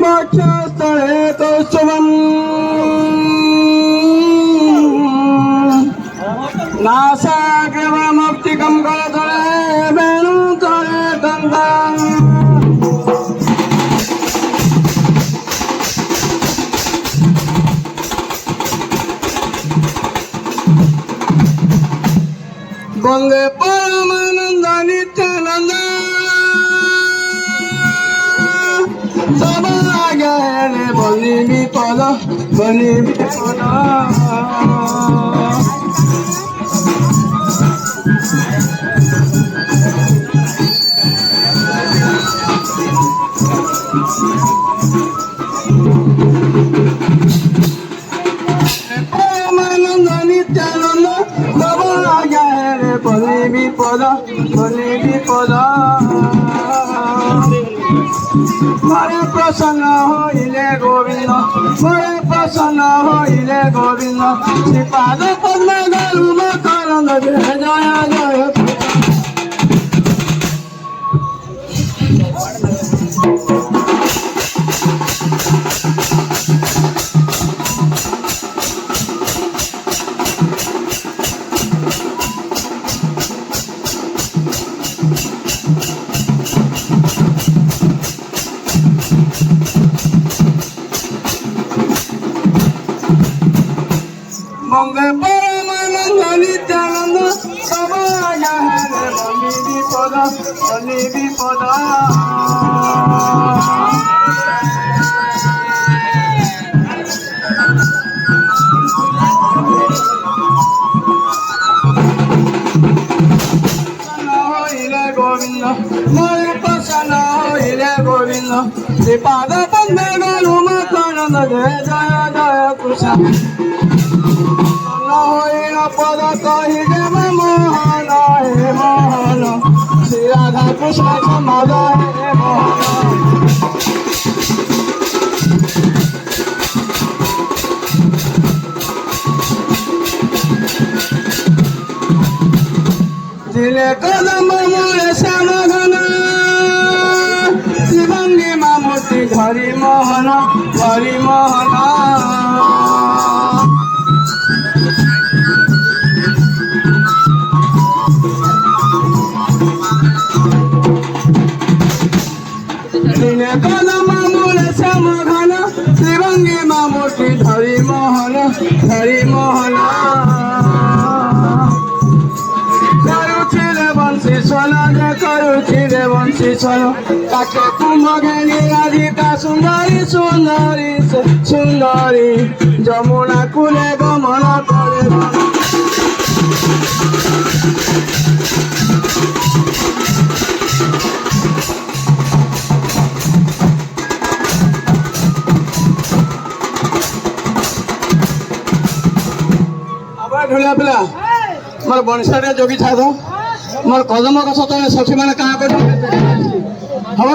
मोक्षस्थळे कौस्तुभम् नासाग्रवमुक्तिकं करतले वेणुतले तन्त्रम् वन्दे परमानन्द नित्यानन्द सबलागेने बलि विपद परमानन्द नित्यानन्द सबलागेने बलि विपद मरे प्रसन्न होइले गोविंद मरे प्रसन्न होइले गोविंद श्रीपाद पद्म गरुम करंद जय जय जय वन्दे परमानन्द नित्यानन्द सबलागेने बलि विपद गोविंद मरे प्रसन्न होइले गोविंद श्रीपाद पद्म गरुम करंद जय जय जय कृष्ण होइल पद कहि देव मोहन हे मोहन श्री राधा कृष्ण समाद हे मोहन दिले कदम मोरे श्याम घन शिवंगी मामूर्ति हरि मोहन दिले कदम मोरे श्याम घन शिवंगी मामूर्ति हरि मोहन करुचिरे बंशी सोनो ताके कुंभ घेनी राधिका सुंदरी जमुना कूले गमन करे आबार ढोलिया पिला मोर बंशाटे जोगी छाद मोर कदम का सतने सखी मैंने कहाँ कर हम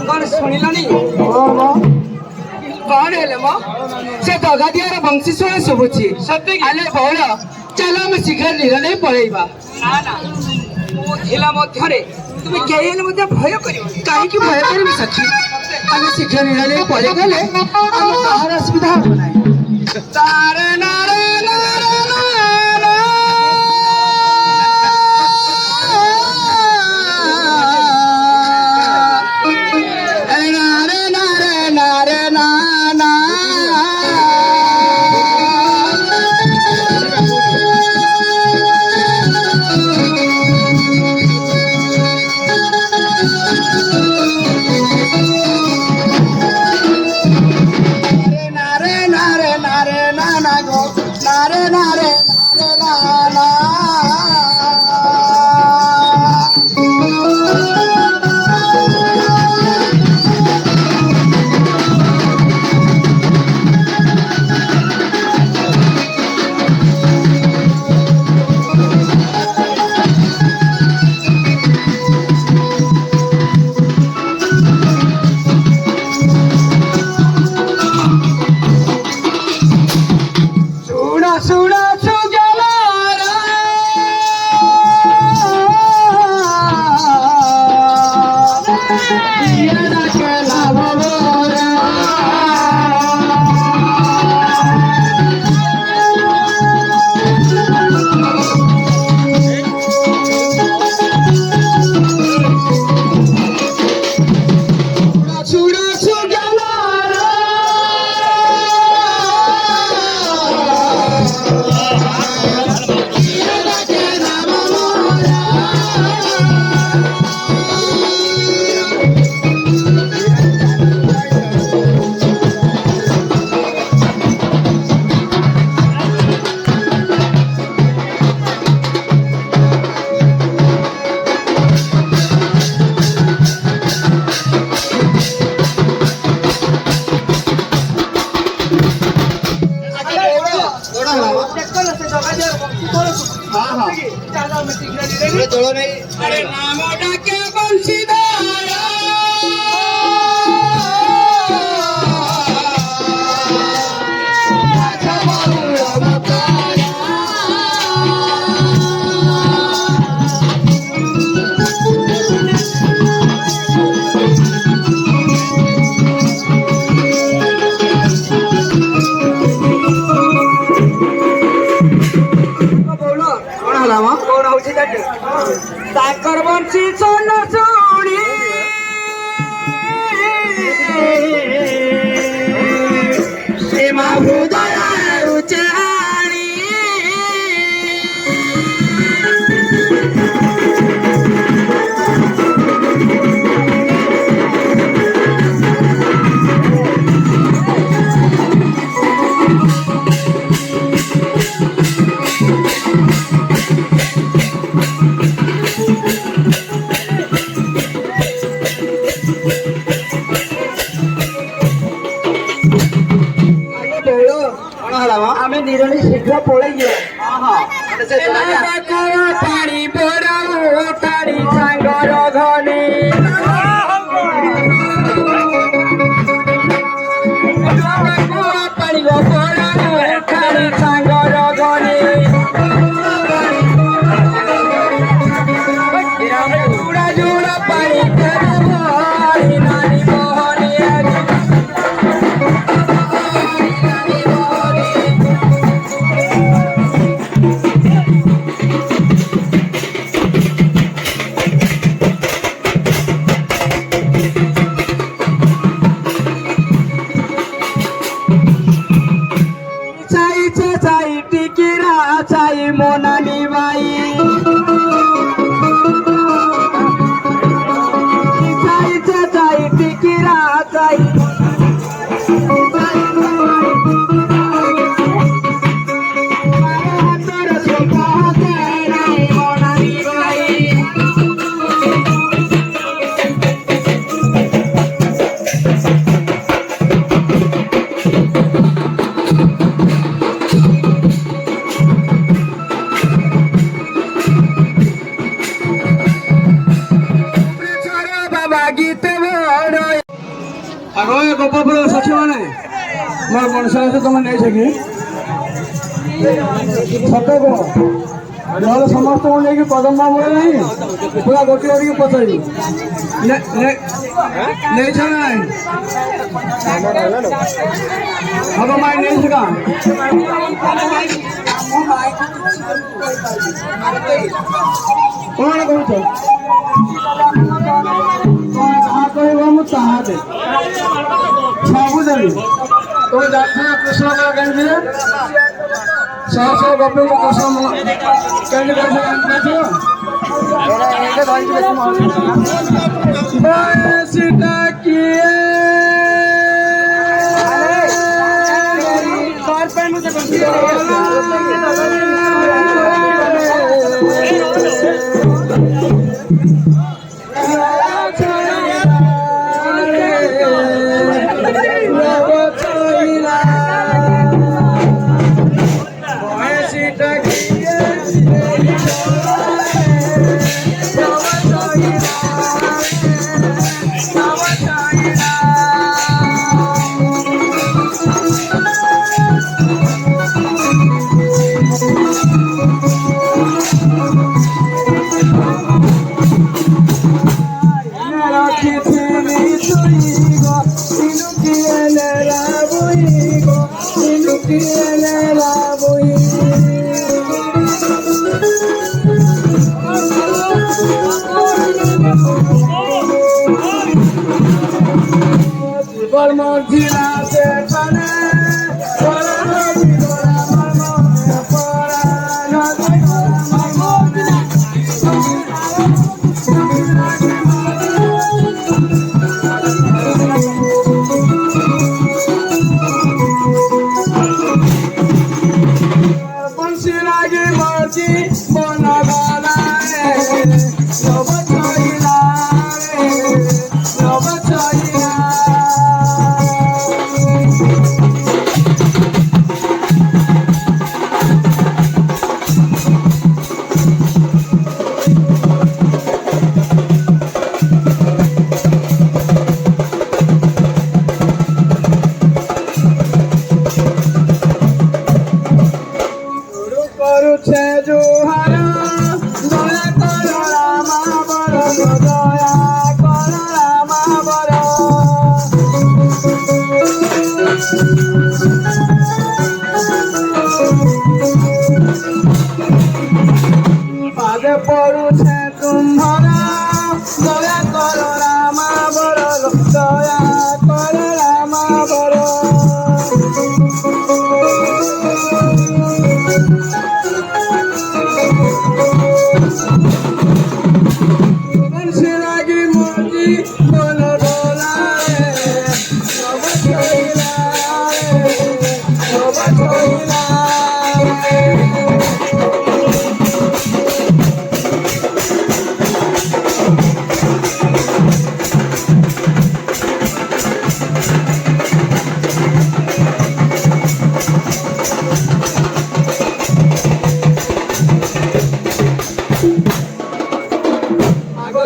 कौन शुणिलानी कौन है मो से दगा दियार बंशी शुणे शुभुची आले बौल चल आम शीघ्र निराले पळेइबा ना ना मो थिला मध्यरे तुमे केही हेले मध्य भय करियो काहे कि भय करबी सखी आम शीघ्र निराले पळे गले आम काहर असुविधा हो नाही तारे नारे नारे अरे नाम डाके बंशीधारा କ'ଣ ହେଲା ମ? କଣ ହଉଛି ଜାଣିଛୁ? ତାଙ୍କର ବଂଶୀ ସୋନ ଶୁଣି ସୀମା ହୃଦୟରୁ ଚାଣି କ'ଣ ହେଲା ମ? ଆମେ ନିରଳି ଶୀଘ୍ର ପଳେଇଯିବା। ସେ ଜଣାକା ପାଣି ପୋଡ଼ାଉ ତାରି ସାଙ୍ଗର ଘନେ ପାଣି ପୋଡ଼ାଉ ତାରି ସାଙ୍ଗର ଘନେ ଜୁଡ଼ା ଜୁଡ଼ା ପାଣି ନାରୀ ମୋହନି চাই টিকিরা চাই মোনালি বাই চাই টিকিরা চাই মোনালি বাই ଆଗ ଏ ଗୋପାଳପୁର ସଖୀମାନେ ମୋର ମଣିଷ ତମେ ନେଇଛ କି ସତ କୁହ ନହେଲେ ସମସ୍ତଙ୍କୁ ନେଇକି କଦମ୍ବା ମୂଳେ ନାହିଁ ପୁରା ଗୋଟିଏ କରିକି ପଚାରିବି ନେଇଛ ନା ନାହିଁ ହବ ମାଇ ନେଇଛ କା କ'ଣ କହୁଛ ଯାହା କହିବ ମୁଁ ତାହା ଦେ ସବୁ ଦେବି ତୁମେ ଜାଣିଛ କୃଷ୍ଣ କେମିତି ଶହ ଶହ ଗପିକୁ କୃଷ୍ଣ କେମିତି ବୟସଟା କିଏ পাদে পড়ুছে কুম্ভরা দয়া কর রামা বড় দয়া কর রামা বড় লাগি মর্জি বল দোলা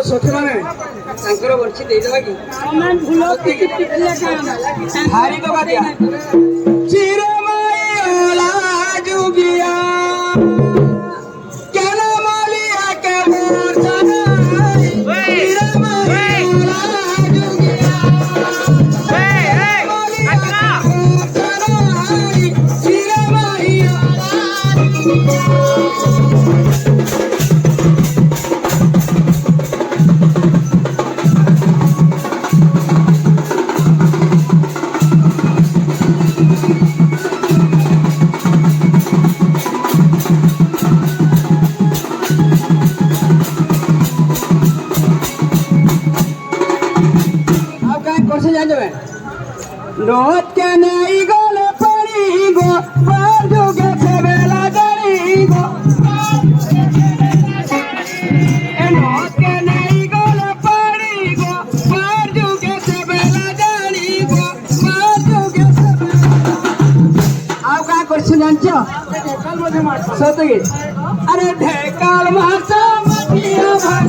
সখী মানে ତାଙ୍କର ବଞ୍ଚି ଦେଇଦେବା କି ଭାରି ଦବା ଦିଆ চিরমাইলা যুগিয়া কেন মালিয়া কে মোর জানাই চিরমাইলা যুগিয়া চিরমাইলা করছে জানবে রোদ কে নেই গলে পারি গো বাজু গেছে বেলা জানি গো রোদ কে নেই গলে পারি গো বাজু গেছে বেলা জানি গো বাজু গেছে আও কা করছে জানছ সত কি আরে ঢেকাল মারছ মাটিয়া ভাত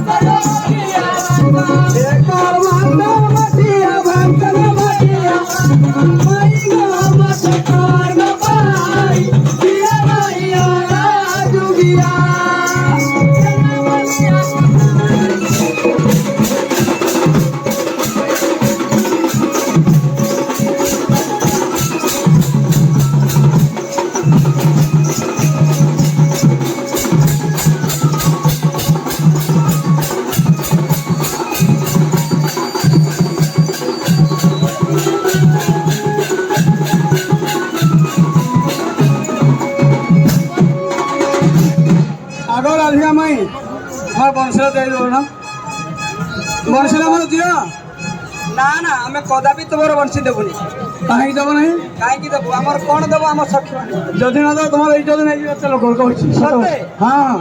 ঢেকাল মারছ আগর আধিয়া মাই আমার বংশীরা দেই দেব না বংশীরা আমার দিও না না আমি কদাপি তোমার বঞ্চি দেবুনি কাহিଁକି দেব ନାହିଁ কাହିଁକି দেবু আমার কোন দেবো আমার সখী মানে যদি না দেব তোমার এই যদি নেই চলো গোল কହୁଛି সତେ হ্যাঁ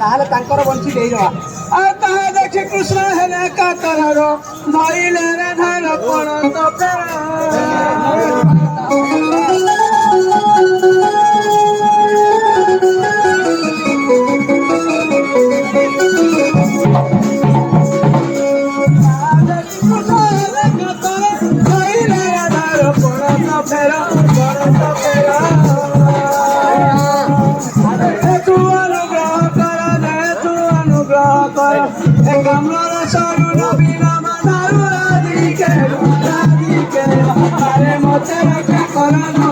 তাহলে তাଙ୍କର বঞ্চি ଦେଇଦେବା আর তাহা দেখি কৃষ্ণ হেলে কাতরর ধরিলে রে ধান পড়ন্ত কামলার সরু নবীনা মানারু রাধিকে আরে মতে রক্ষা করানো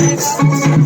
Thank you.